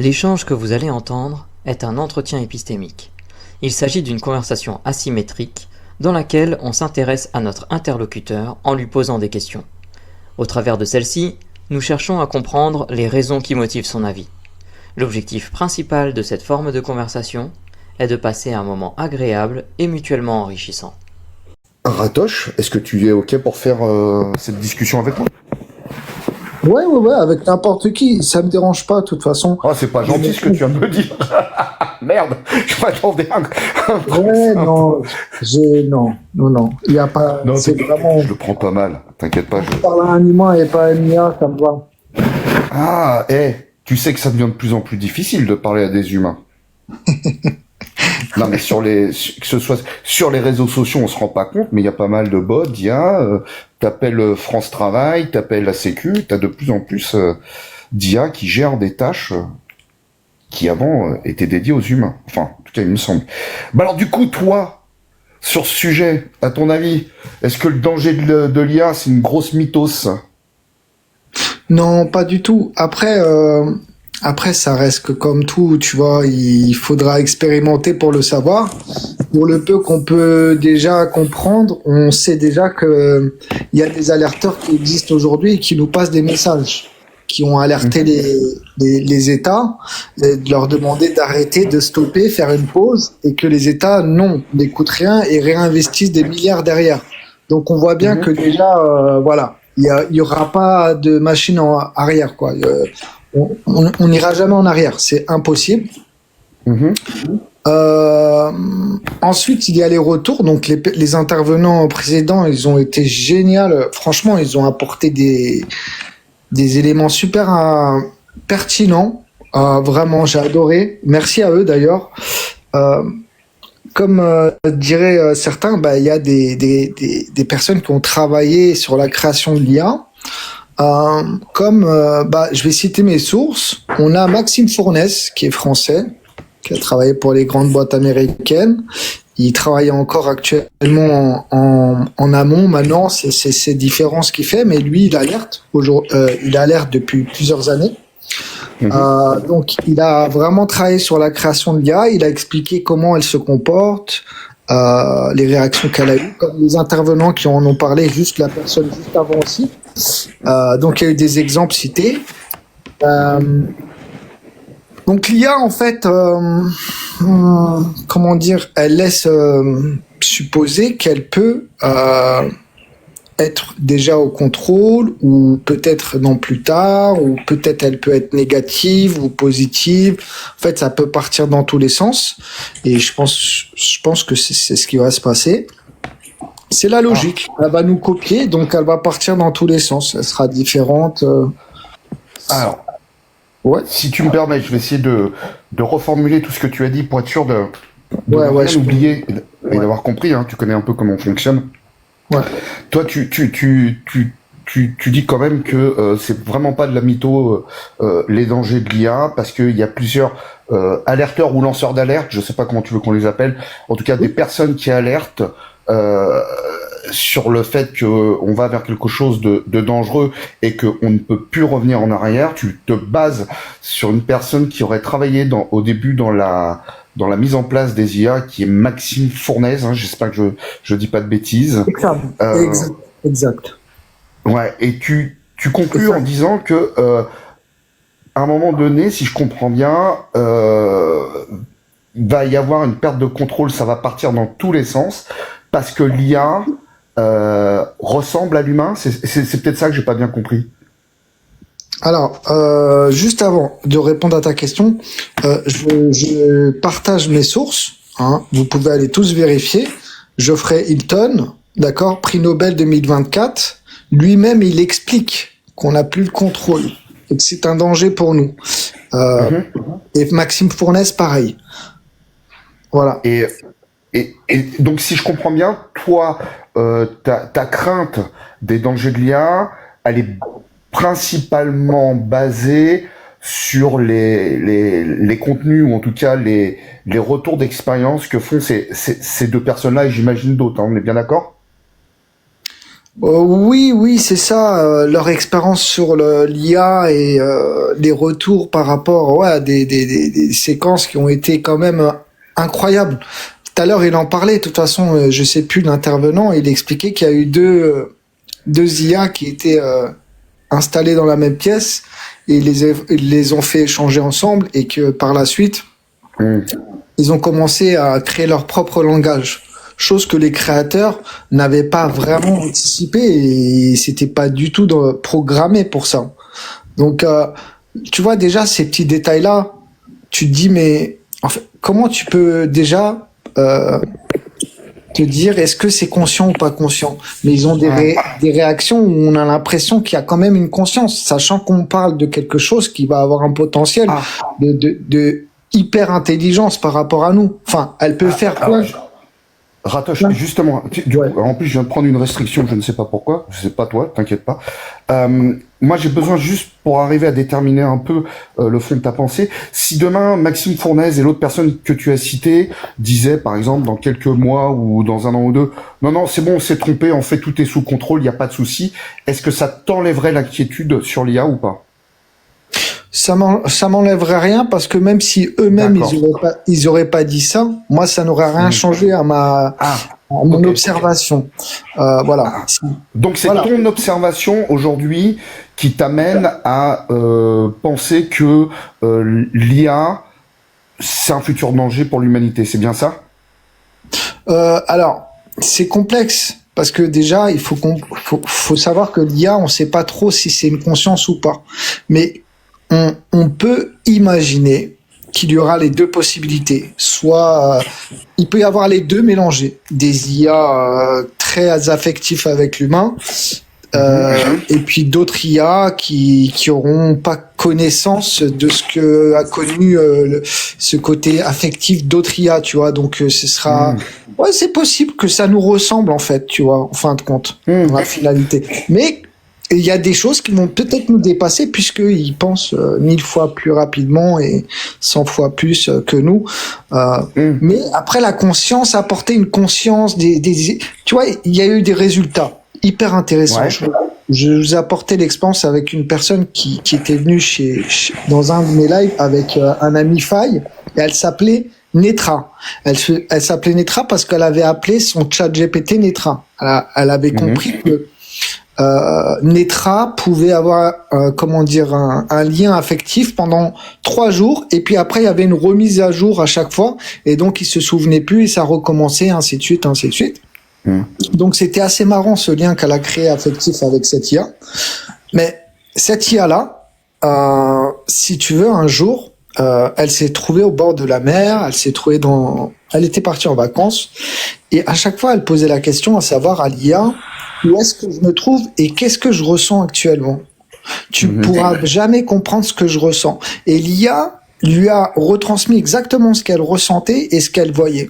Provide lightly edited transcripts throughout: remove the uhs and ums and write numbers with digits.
L'échange que vous allez entendre est un entretien épistémique. Il s'agit d'une conversation asymétrique dans laquelle on s'intéresse à notre interlocuteur en lui posant des questions. Au travers de celle-ci, nous cherchons à comprendre les raisons qui motivent son avis. L'objectif principal de cette forme de conversation est de passer un moment agréable et mutuellement enrichissant. Ratoche, est-ce que tu es OK pour faire cette discussion avec moi? Ouais, avec n'importe qui, ça me dérange pas, de toute façon. Ah, c'est pas gentil ce que tu viens de me dire. Merde, je m'attendais à Ouais, non, il y a pas, Non, c'est vraiment, je le prends pas mal, t'inquiète pas. on parle à un humain et pas à une IA, ça me va. Ah, tu sais que ça devient de plus en plus difficile de parler à des humains. Non, mais que ce soit sur les réseaux sociaux, on se rend pas compte, mais il y a pas mal de bots, d'IA, t'appelles France Travail, t'appelles la Sécu, t'as de plus en plus d'IA qui gèrent des tâches qui avant étaient dédiées aux humains. Enfin, en tout cas, il me semble. Bah alors du coup, toi, sur ce sujet, à ton avis, est-ce que le danger de l'IA, c'est une grosse mythos? Non, pas du tout. Après, ça reste que comme tout, tu vois, il faudra expérimenter pour le savoir. Pour le peu qu'on peut déjà comprendre, on sait déjà que il y a des alerteurs qui existent aujourd'hui et qui nous passent des messages, qui ont alerté les États, et de leur demander d'arrêter, de stopper, faire une pause, et que les États, non, n'écoutent rien et réinvestissent des milliards derrière. Donc on voit bien que déjà, voilà, il y aura pas de machine en arrière, quoi. On n'ira jamais en arrière, c'est impossible. Ensuite, il y a les retours. Donc, les intervenants précédents, ils ont été géniaux. Franchement, ils ont apporté des éléments super pertinents. Vraiment, j'ai adoré. Merci à eux d'ailleurs. Comme diraient certains, bah, il y a des personnes qui ont travaillé sur la création de l'IA. Je vais citer mes sources. On a Maxime Fournaise, qui est français, qui a travaillé pour les grandes boîtes américaines. Il travaille encore actuellement en amont. Maintenant, c'est différent ce qu'il fait, mais lui, il alerte. Il alerte depuis plusieurs années. Donc, il a vraiment travaillé sur la création de l'IA. Il a expliqué comment elle se comporte, les réactions qu'elle a eues, comme les intervenants qui en ont parlé, juste la personne juste avant aussi. Donc, il y a eu des exemples cités. Donc, l'IA, en fait, comment dire, elle laisse supposer qu'elle peut être déjà au contrôle, ou peut-être non plus tard, ou peut-être elle peut être négative ou positive. En fait, ça peut partir dans tous les sens. Et je pense que c'est ce qui va se passer. C'est la logique. Elle va nous copier, donc elle va partir dans tous les sens. Elle sera différente. Alors, si tu me permets, je vais essayer de reformuler tout ce que tu as dit pour être sûr de rien oublier et d'avoir compris. Hein, tu connais un peu comment on fonctionne. Ouais. Toi, tu dis quand même que c'est vraiment pas de la mytho, les dangers de l'IA, parce qu'il y a plusieurs alerteurs ou lanceurs d'alerte, je sais pas comment tu veux qu'on les appelle, en tout cas des personnes qui alertent sur le fait que on va vers quelque chose de dangereux et que on ne peut plus revenir en arrière. Tu te bases sur une personne qui aurait travaillé au début dans la mise en place des IA, qui est Maxime Fournaise, hein, j'espère que je dis pas de bêtises. Exact. Ouais, et tu conclus en disant que à un moment donné, si je comprends bien, il va y avoir une perte de contrôle, ça va partir dans tous les sens, parce que l'IA ressemble à l'humain. C'est peut-être ça que j'ai pas bien compris. Alors, juste avant de répondre à ta question, je partage mes sources. Hein, vous pouvez aller tous vérifier. Geoffrey Hinton, d'accord, prix Nobel 2024. Lui-même, il explique qu'on n'a plus le contrôle et que c'est un danger pour nous. Et Maxime Fournaise, pareil. Voilà. Et donc, si je comprends bien, toi, ta crainte des dangers de l'IA, elle est principalement basée sur les contenus, ou en tout cas les retours d'expérience que font ces deux personnes-là, et j'imagine d'autres, hein, on est bien d'accord? Oui, c'est ça. Leur expérience sur l'IA et les retours par rapport à des séquences qui ont été quand même incroyables. Tout à l'heure, il en parlait. De toute façon, je sais plus l'intervenant. Il expliquait qu'il y a eu deux IA qui étaient installés dans la même pièce et ils les ont fait échanger ensemble et que par la suite, ils ont commencé à créer leur propre langage. Chose que les créateurs n'avaient pas vraiment anticipé et c'était pas du tout programmé pour ça. Donc, tu vois déjà ces petits détails-là, tu te dis mais en fait, comment tu peux déjà te dire est-ce que c'est conscient ou pas conscient? Mais ils ont des réactions où on a l'impression qu'il y a quand même une conscience, sachant qu'on parle de quelque chose qui va avoir un potentiel de hyper intelligence par rapport à nous. Enfin, elle peut faire quoi? Ratoche, justement, en plus je viens de prendre une restriction, je ne sais pas pourquoi, je sais pas toi, t'inquiète pas. Moi j'ai besoin juste pour arriver à déterminer un peu le fond de ta pensée. Si demain Maxime Fournaise et l'autre personne que tu as citée disaient par exemple dans quelques mois ou dans un an ou deux, non c'est bon, on s'est trompé, en fait tout est sous contrôle, il n'y a pas de souci, est-ce que ça t'enlèverait l'inquiétude sur l'IA ou pas? Ça m'enlèverait rien parce que même si eux-mêmes ils auraient pas dit ça, moi ça n'aurait rien changé à mon observation. Voilà. Donc c'est ton observation aujourd'hui qui t'amène à penser que l'IA c'est un futur danger pour l'humanité, c'est bien ça? Alors c'est complexe. Parce que déjà, il faut savoir que l'IA, on sait pas trop si c'est une conscience ou pas. Mais on peut imaginer qu'il y aura les deux possibilités. Soit il peut y avoir les deux mélangés, des IA très affectifs avec l'humain, et puis d'autres IA qui auront pas connaissance de ce que a connu ce côté affectif d'autres IA, tu vois. Donc ce sera c'est possible que ça nous ressemble en fait, tu vois, en fin de compte, dans la finalité. Mais il y a des choses qui vont peut-être nous dépasser puisqu'ils pensent 1000 fois plus rapidement et 100 fois plus que nous. Mais après, la conscience, apporter une conscience tu vois, il y a eu des résultats hyper intéressants. Ouais. Je vous ai apporté l'expérience avec une personne qui était venue dans un de mes lives avec un ami Faye et elle s'appelait Netra. Elle s'appelait Netra parce qu'elle avait appelé son chat GPT Netra. Elle avait compris que Netra pouvait avoir un lien affectif pendant 3 jours et puis après il y avait une remise à jour à chaque fois et donc il se souvenait plus et ça recommençait ainsi de suite. Donc c'était assez marrant ce lien qu'elle a créé affectif avec cette IA. Mais cette IA là, si tu veux, un jour elle s'est trouvée au bord de la mer, elle était partie en vacances et à chaque fois elle posait la question à savoir à l'IA: où est-ce que je me trouve et qu'est-ce que je ressens actuellement? Tu ne pourras jamais comprendre ce que je ressens. Et l'IA lui a retransmis exactement ce qu'elle ressentait et ce qu'elle voyait.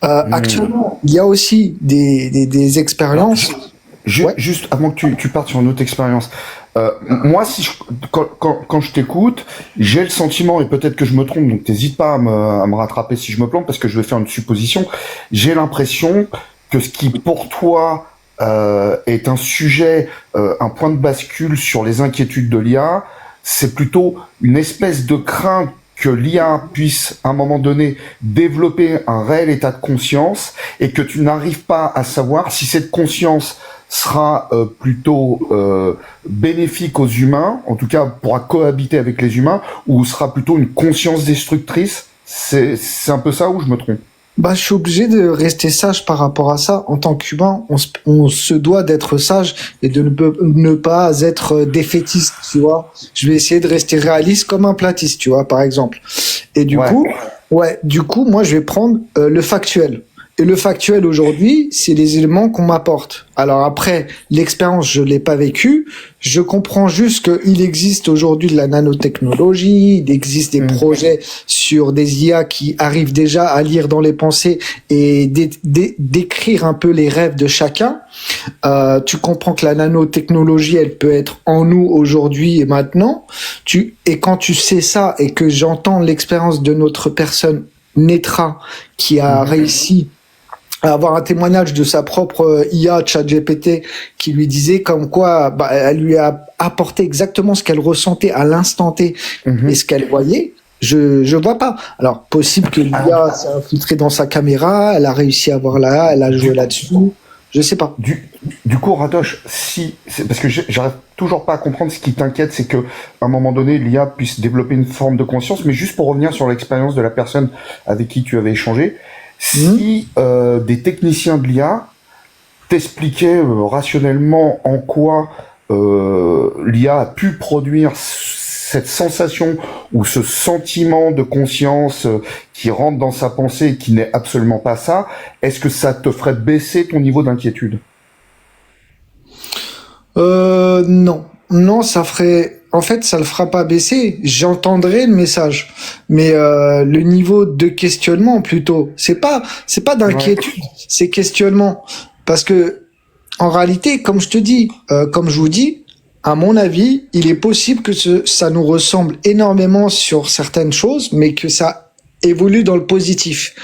Actuellement, il y a aussi des expériences. Juste avant que tu partes sur une autre expérience, moi, quand je t'écoute, j'ai le sentiment, et peut-être que je me trompe, donc t'hésites pas à me rattraper si je me plante, parce que je vais faire une supposition. J'ai l'impression que ce qui pour toi est un sujet, un point de bascule sur les inquiétudes de l'IA, c'est plutôt une espèce de crainte que l'IA puisse, à un moment donné, développer un réel état de conscience et que tu n'arrives pas à savoir si cette conscience sera plutôt bénéfique aux humains, en tout cas pourra cohabiter avec les humains, ou sera plutôt une conscience destructrice. C'est un peu ça ou je me trompe? Je suis obligé de rester sage par rapport à ça. En tant qu'humain, on se doit d'être sage et de ne pas être défaitiste, tu vois. Je vais essayer de rester réaliste comme un platiste, tu vois, par exemple. Et du coup, moi, je vais prendre le factuel. Et le factuel aujourd'hui, c'est les éléments qu'on m'apporte. Alors après, l'expérience, je l'ai pas vécue. Je comprends juste qu'il existe aujourd'hui de la nanotechnologie, il existe des projets sur des IA qui arrivent déjà à lire dans les pensées et décrire un peu les rêves de chacun. Tu comprends que la nanotechnologie, elle peut être en nous aujourd'hui et maintenant. Et quand tu sais ça et que j'entends l'expérience de notre personne Netra qui a réussi à avoir un témoignage de sa propre IA ChatGPT qui lui disait comme quoi elle lui a apporté exactement ce qu'elle ressentait à l'instant T et ce qu'elle voyait. Je vois pas. Alors possible que l'IA s'est infiltrée dans sa caméra, elle a réussi à voir là, elle a joué là-dessus. Je sais pas. Du coup, Radosh, parce que j'arrive toujours pas à comprendre, ce qui t'inquiète, c'est que à un moment donné, l'IA puisse développer une forme de conscience, mais juste pour revenir sur l'expérience de la personne avec qui tu avais échangé, si des techniciens de l'IA t'expliquaient rationnellement en quoi l'IA a pu produire cette sensation ou ce sentiment de conscience qui rentre dans sa pensée et qui n'est absolument pas ça, est-ce que ça te ferait baisser ton niveau d'inquiétude? Non. Non, ça le fera pas baisser. J'entendrai le message. Mais, le niveau de questionnement, plutôt. C'est pas d'inquiétude. C'est questionnement. Parce que, en réalité, comme je vous dis, à mon avis, il est possible que ça nous ressemble énormément sur certaines choses, mais que ça évolue dans le positif.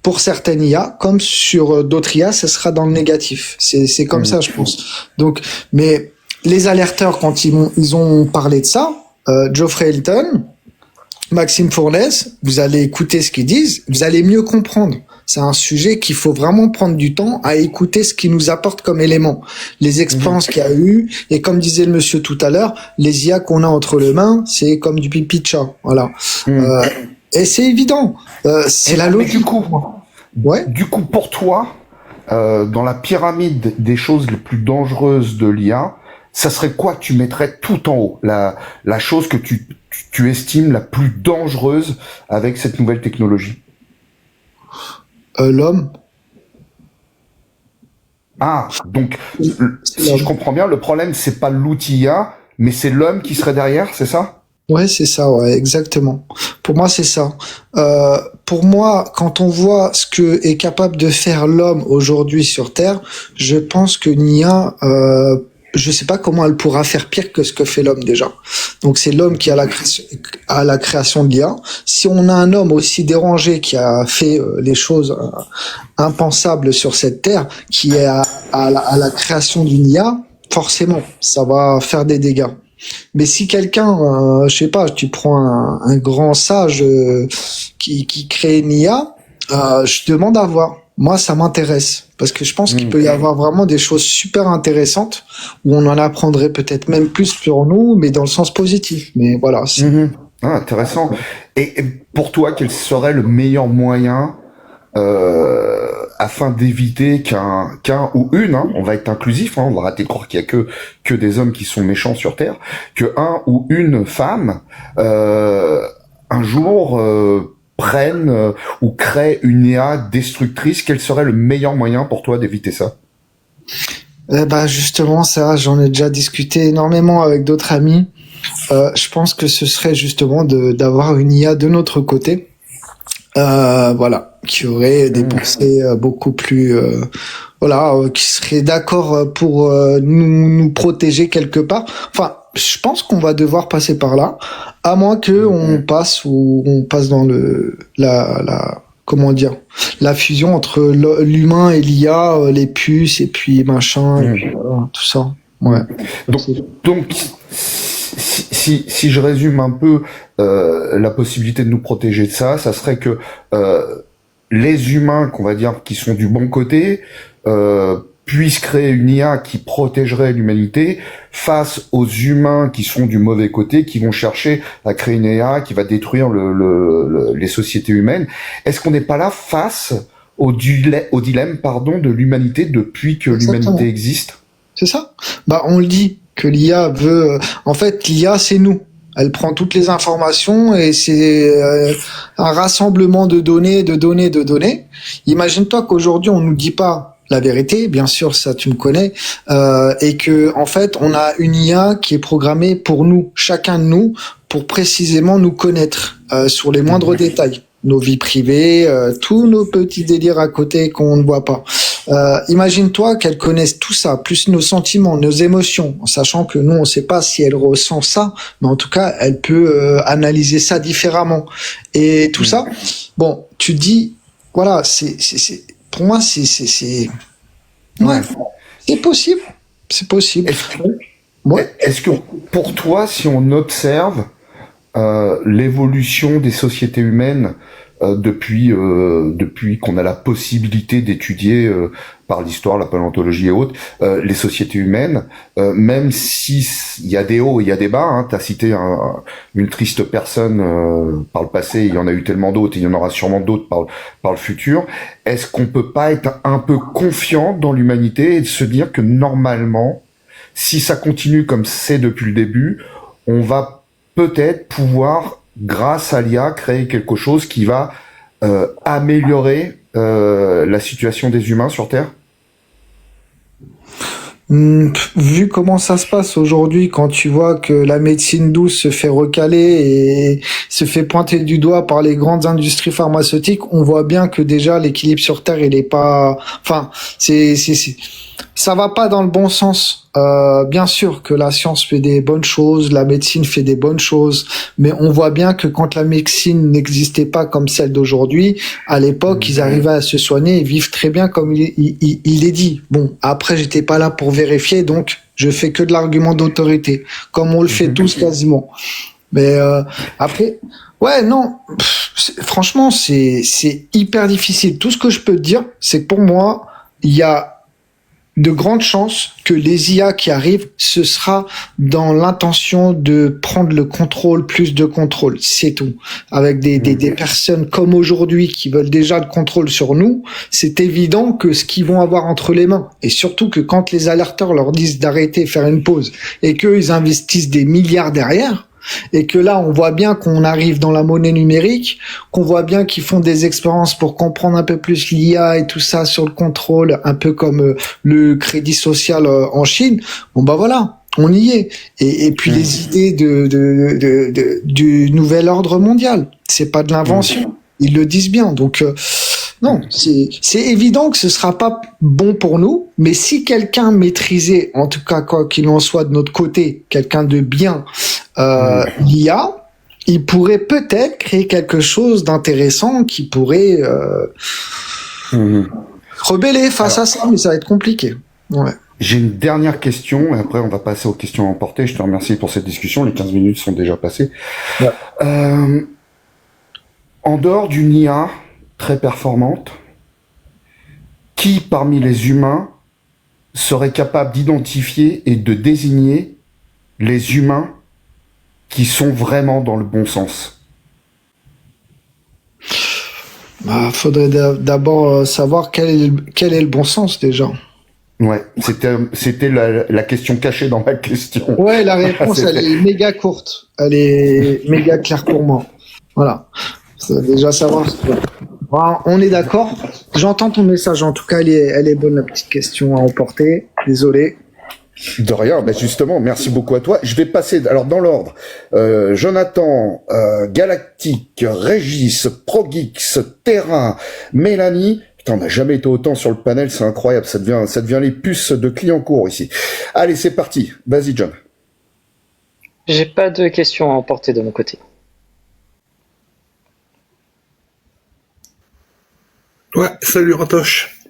Pour certaines IA, comme sur d'autres IA, ça sera dans le négatif. C'est comme ça, je pense. Donc, mais les alerteurs, quand ils ont parlé de ça, Geoffrey Hilton, Maxime Fournaise, vous allez écouter ce qu'ils disent, vous allez mieux comprendre. C'est un sujet qu'il faut vraiment prendre du temps à écouter ce qu'ils nous apportent comme éléments. Les expériences qu'il y a eu, et comme disait le monsieur tout à l'heure, les IA qu'on a entre les mains, c'est comme du pipi de chat. Voilà. Et c'est évident. C'est la logique. Du coup, pour toi, dans la pyramide des choses les plus dangereuses de l'IA, ça serait quoi que tu mettrais tout en haut? La chose que tu estimes la plus dangereuse avec cette nouvelle technologie? L'homme. Ah, donc, si je comprends bien, le problème, c'est pas l'outil IA, mais c'est l'homme qui serait derrière, c'est ça? Ouais, c'est ça, ouais, exactement. Pour moi, c'est ça. Pour moi, quand on voit ce que est capable de faire l'homme aujourd'hui sur Terre, je pense que Nia, je sais pas comment elle pourra faire pire que ce que fait l'homme déjà. Donc c'est l'homme qui a la création de l'IA. Si on a un homme aussi dérangé qui a fait les choses impensables sur cette terre, qui est à la création d'une IA, forcément, ça va faire des dégâts. Mais si quelqu'un, je sais pas, tu prends un grand sage qui crée une IA, je demande à voir. Moi, ça m'intéresse parce que je pense qu'il peut y avoir vraiment des choses super intéressantes où on en apprendrait peut-être même plus sur nous, mais dans le sens positif. Mais voilà. Ah, intéressant. Et pour toi, quel serait le meilleur moyen afin d'éviter qu'un ou une, on va être inclusif, on va arrêter de croire qu'il y a que des hommes qui sont méchants sur Terre, que un ou une femme un jour prenne ou crée une IA destructrice, quel serait le meilleur moyen pour toi d'éviter ça? Justement, ça, j'en ai déjà discuté énormément avec d'autres amis. Je pense que ce serait justement d'avoir une IA de notre côté, voilà, qui aurait des pensées beaucoup plus, qui serait d'accord pour nous protéger quelque part. Enfin, je pense qu'on va devoir passer par là, à moins que on passe dans comment dire, la fusion entre l'humain et l'IA, les puces et puis machin, et puis voilà, tout ça. Ouais. Donc si je résume un peu la possibilité de nous protéger de ça, ça serait que les humains, qu'on va dire, qui sont du bon côté, puissent créer une IA qui protégerait l'humanité face aux humains qui sont du mauvais côté, qui vont chercher à créer une IA qui va détruire les sociétés humaines. Est-ce qu'on n'est pas là face au dilemme, de l'humanité depuis que l'humanité existe? C'est ça. On le dit que l'IA veut. En fait, l'IA, c'est nous. Elle prend toutes les informations et c'est un rassemblement de données. Imagine-toi qu'aujourd'hui, on nous dit pas la vérité, bien sûr, ça tu me connais, et que en fait, on a une IA qui est programmée pour nous, chacun de nous, pour précisément nous connaître sur les moindres détails, nos vies privées, tous nos petits délires à côté qu'on ne voit pas. Imagine-toi qu'elle connaisse tout ça, plus nos sentiments, nos émotions, en sachant que nous, on ne sait pas si elle ressent ça, mais en tout cas, elle peut analyser ça différemment. Et tout ça, tu dis, voilà, pour moi, ouais, c'est possible. C'est possible. Est-ce que pour toi, si on observe l'évolution des sociétés humaines depuis qu'on a la possibilité d'étudier par l'histoire, la paléontologie et autres, les sociétés humaines, même si il y a des hauts et il y a des bas, hein, t'as cité une triste personne par le passé, il y en a eu tellement d'autres, et il y en aura sûrement d'autres par le futur. Est-ce qu'on peut pas être un peu confiant dans l'humanité et de se dire que normalement, si ça continue comme c'est depuis le début, on va peut-être pouvoir, grâce à l'IA, créer quelque chose qui va améliorer la situation des humains sur Terre? Vu comment ça se passe aujourd'hui, quand tu vois que la médecine douce se fait recaler et se fait pointer du doigt par les grandes industries pharmaceutiques, on voit bien que déjà l'équilibre sur Terre, il est pas, enfin, ça va pas dans le bon sens. Bien sûr que la science fait des bonnes choses, la médecine fait des bonnes choses, mais on voit bien que quand la médecine n'existait pas comme celle d'aujourd'hui, à l'époque, ils arrivaient à se soigner et vivre très bien comme il est dit. Bon, après, j'étais pas là pour vérifier, donc je fais que de l'argument d'autorité, comme on le fait tous quasiment. Mais après, ouais, non, franchement, c'est hyper difficile. Tout ce que je peux te dire, c'est que pour moi, il y a de grandes chances que les IA qui arrivent, ce sera dans l'intention de prendre le contrôle, plus de contrôle, c'est tout. Avec des personnes comme aujourd'hui qui veulent déjà le contrôle sur nous, c'est évident que ce qu'ils vont avoir entre les mains, et surtout que quand les alerteurs leur disent d'arrêter, faire une pause, et qu'eux, ils investissent des milliards derrière, et que là, on voit bien qu'on arrive dans la monnaie numérique, qu'on voit bien qu'ils font des expériences pour comprendre un peu plus l'IA et tout ça sur le contrôle, un peu comme le crédit social en Chine. Bon, bah voilà, on y est. Et puis les idées du nouvel ordre mondial, c'est pas de l'invention. Ils le disent bien. Donc, non, c'est évident que ce sera pas bon pour nous, mais si quelqu'un maîtrisait, en tout cas quoi qu'il en soit de notre côté, quelqu'un de bien, l'IA, il pourrait peut-être créer quelque chose d'intéressant qui pourrait rebeller face à ça, mais ça va être compliqué. Ouais. J'ai une dernière question, et après on va passer aux questions emportées. Je te remercie pour cette discussion, les 15 minutes sont déjà passées. Ouais. En dehors d'une IA très performante, qui parmi les humains serait capable d'identifier et de désigner les humains qui sont vraiment dans le bon sens? Bah, faudrait d'abord savoir quel est le bon sens déjà. Ouais, c'était la question cachée dans ma question. Ouais, la réponse elle est méga courte, elle est méga claire pour moi. Voilà, déjà savoir. Bon, on est d'accord. J'entends ton message. En tout cas, elle est bonne la petite question à emporter. Désolé. De rien, mais justement, merci beaucoup à toi. Je vais passer, alors dans l'ordre, Jonathan, Galactique, Régis, Progix, Terra, Mélanie. Putain, on n'a jamais été autant sur le panel, c'est incroyable, ça devient les puces de Clignancourt ici. Allez, c'est parti. Vas-y, John. J'ai pas de questions à emporter de mon côté. Ouais, salut Ratoche.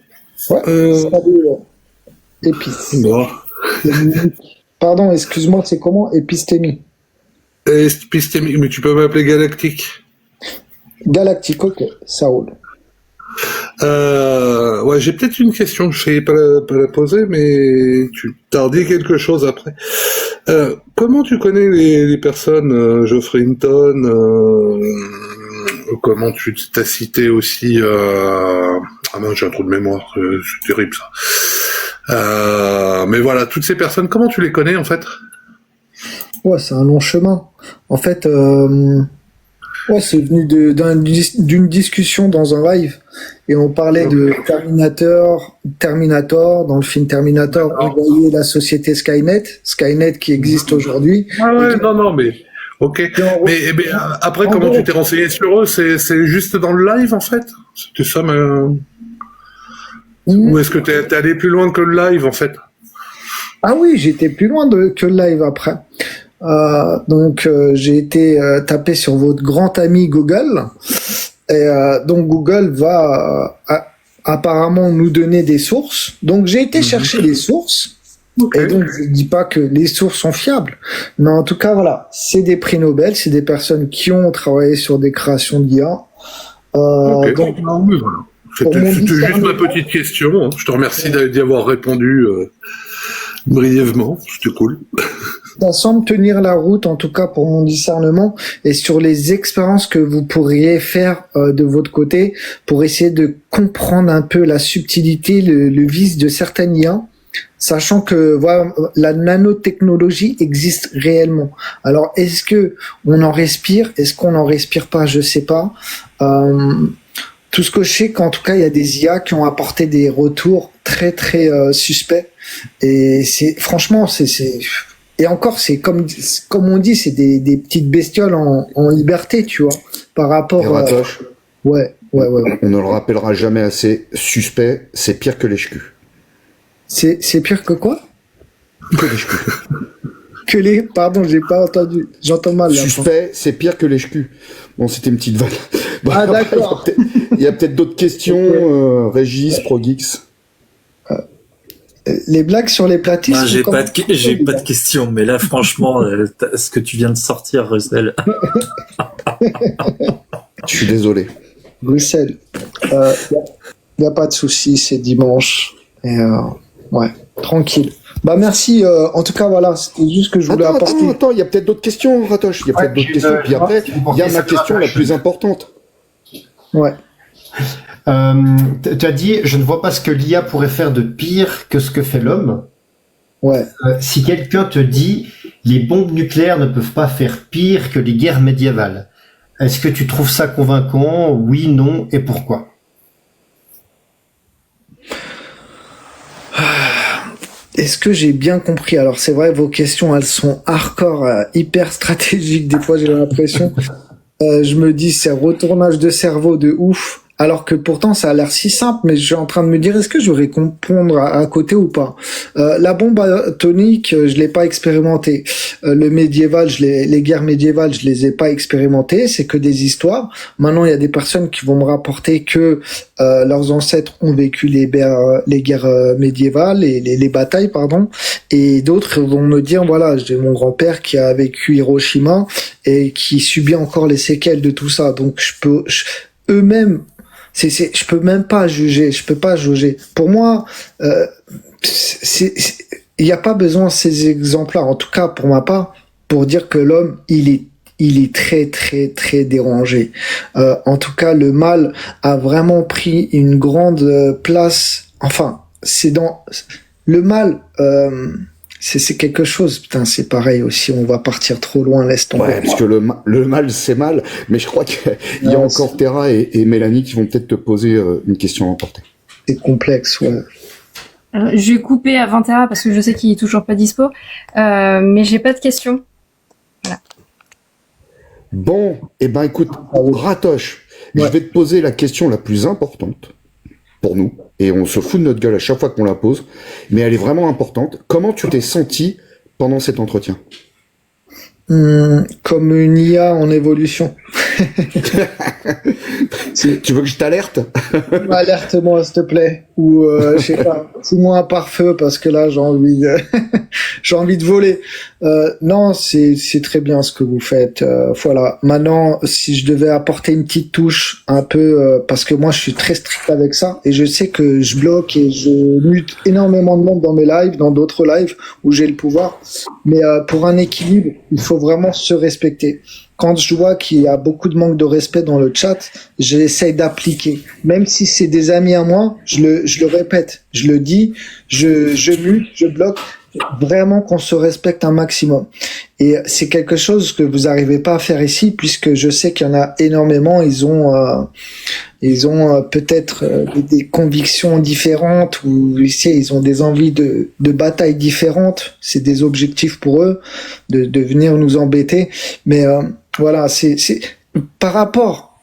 Ouais, salut. Épice. Bon. Pardon, excuse-moi, c'est comment? Épistémie. Épistémie, mais tu peux m'appeler Galactique. Galactique, ok, ça roule. Ouais, j'ai peut-être une question, je sais pas la poser, mais tu t'as dit quelque chose après. Comment tu connais les personnes, Geoffrey Hinton, comment tu t'as cité aussi ah non, j'ai un trou de mémoire, c'est terrible ça. Mais voilà, toutes ces personnes, comment tu les connais en fait? Ouais, c'est un long chemin. En fait, ouais, c'est venu d'une discussion dans un live et on parlait de Terminator, dans le film Terminator, on voyait la société Skynet qui existe aujourd'hui. Ah ouais, non, mais ok. Mais après, comment tu t'es renseigné sur eux? C'est juste dans le live en fait? C'était ça, mais ou est-ce que t'es allé plus loin que le live en fait? Ah oui, j'étais plus loin que le live après. Donc j'ai été tapé sur votre grand ami Google et donc Google va apparemment nous donner des sources. Donc j'ai été chercher les sources. Ok. Et donc je dis pas que les sources sont fiables, mais en tout cas voilà, c'est des prix Nobel, c'est des personnes qui ont travaillé sur des créations d'IA. Ok. Donc Oui, voilà. pour C'était mon juste ma discernement, petite question, hein. Je te remercie d'y avoir répondu brièvement. C'était cool. ça semble tenir la route, en tout cas pour mon discernement, et sur les expériences que vous pourriez faire de votre côté pour essayer de comprendre un peu la subtilité, le vice de certaines IA, sachant que voilà, la nanotechnologie existe réellement. Alors, est-ce que on en respire? Est-ce qu'on n'en respire pas? Je sais pas. Tout ce que je sais, qu'en tout cas, il y a des IA qui ont apporté des retours très très suspects. Et c'est franchement, et encore, c'est comme on dit, c'est des petites bestioles en liberté, tu vois, par Et rapport. Ratoche, Ouais. on ne le rappellera jamais assez, suspect, c'est pire que les ch'cus. C'est pire que quoi? Que les ch'cus. Que les. Pardon, j'ai pas entendu. J'entends mal. Là, Suspect, c'est pire que les ch'cus. Bon, c'était une petite vanne. Bon, Ah, d'accord. Il y a peut-être d'autres questions, Régis, ProGeeks. Les blagues sur les platistes. J'ai pas de questions, mais là, franchement, ce que tu viens de sortir, Russell. Je suis désolé. Bruxelles. Y a pas de souci, c'est dimanche. Et ouais, tranquille. Bah merci. En tout cas, voilà, c'est juste que je voulais apporter. Attends, il y a peut-être d'autres questions, Ratoche. Il y a peut-être d'autres questions. Puis après, il y a ma question la plus importante. Ouais. Tu as dit, je ne vois pas ce que l'IA pourrait faire de pire que ce que fait l'homme. Ouais. Si quelqu'un te dit, les bombes nucléaires ne peuvent pas faire pire que les guerres médiévales, est-ce que tu trouves ça convaincant? Oui, non, et pourquoi? Est-ce que j'ai bien compris? Alors c'est vrai, vos questions, elles sont hardcore, hyper stratégiques. Des fois, j'ai l'impression. Je me dis, c'est un retournage de cerveau de ouf. Alors que pourtant, ça a l'air si simple, mais je suis en train de me dire, est-ce que je vais répondre à côté ou pas? La bombe atomique, je l'ai pas expérimenté. Le médiéval, les guerres médiévales, je les ai pas expérimentées. C'est que des histoires. Maintenant, il y a des personnes qui vont me rapporter que leurs ancêtres ont vécu les guerres médiévales et les batailles, pardon. Et d'autres vont me dire, voilà, j'ai mon grand-père qui a vécu Hiroshima et qui subit encore les séquelles de tout ça. Donc, eux-mêmes, je peux même pas juger, je peux pas juger. Pour moi, il n'y a pas besoin de ces exemples-là, en tout cas pour ma part, pour dire que l'homme, il est très très très dérangé. En tout cas, le mal a vraiment pris une grande place. Enfin, c'est dans le mal. C'est quelque chose, putain, c'est pareil aussi, on va partir trop loin, laisse tomber. Ouais, parce que le mal, c'est mal, mais je crois qu'il y a encore Terra et Mélanie qui vont peut-être te poser une question à emporter. C'est complexe, ouais. Je vais couper avant Terra parce que je sais qu'il est toujours pas dispo, mais j'ai pas de questions. Voilà. Bon, eh ben écoute, Ratoche, je vais te poser la question la plus importante pour nous, et on se fout de notre gueule à chaque fois qu'on la pose, mais elle est vraiment importante. Comment tu t'es senti pendant cet entretien? Comme une IA en évolution. Tu veux que je t'alerte? Alerte-moi, s'il te plaît. Ou, je sais pas, fous-moi un pare-feu parce que là, j'ai envie de voler. Non, c'est très bien ce que vous faites. Voilà. Maintenant, si je devais apporter une petite touche un peu, parce que moi, je suis très strict avec ça et je sais que je bloque et je mute énormément de monde dans mes lives, dans d'autres lives où j'ai le pouvoir. Mais pour un équilibre, il faut vraiment se respecter. Quand je vois qu'il y a beaucoup de manque de respect dans le chat, j'essaye d'appliquer. Même si c'est des amis à moi, je le répète, je le dis, je mute, je bloque. Vraiment qu'on se respecte un maximum. Et c'est quelque chose que vous n'arrivez pas à faire ici, puisque je sais qu'il y en a énormément. Ils ont peut-être des convictions différentes, ou ici ils ont des envies de bataille différentes. C'est des objectifs pour eux de venir nous embêter. Mais voilà, c'est par rapport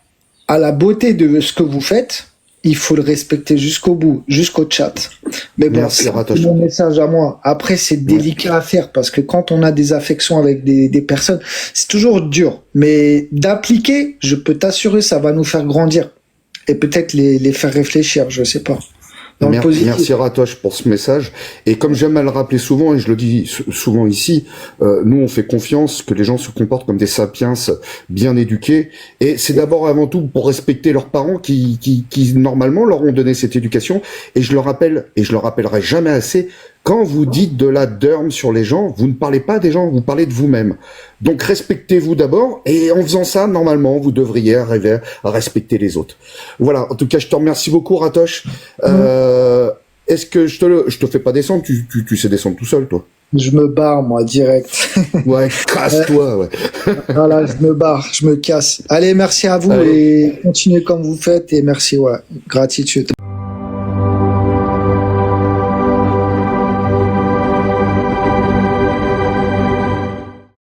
à la beauté de ce que vous faites. Il faut le respecter jusqu'au bout, jusqu'au chat. Mais bon, Merci, c'est mon message à moi. Après, c'est délicat à faire parce que quand on a des affections avec des personnes, c'est toujours dur. Mais d'appliquer, je peux t'assurer, ça va nous faire grandir. et peut-être les faire réfléchir, je sais pas. Dans le positif. Merci Ratoche pour ce message. Et comme j'aime à le rappeler souvent, et je le dis souvent ici, nous on fait confiance que les gens se comportent comme des sapiens bien éduqués. Et c'est d'abord avant tout pour respecter leurs parents qui normalement leur ont donné cette éducation. Et je le rappelle, et je le rappellerai jamais assez, quand vous dites de la derme sur les gens, vous ne parlez pas des gens, vous parlez de vous-même. Donc respectez-vous d'abord, et en faisant ça, normalement, vous devriez arriver à respecter les autres. Voilà, en tout cas, je te remercie beaucoup, Ratoche. Est-ce que je te fais pas descendre, tu sais descendre tout seul, toi? Je me barre, moi, direct. Ouais, casse-toi, ouais. Voilà, je me barre, je me casse. Allez, merci à vous et continuez comme vous faites et merci, ouais. Gratitude.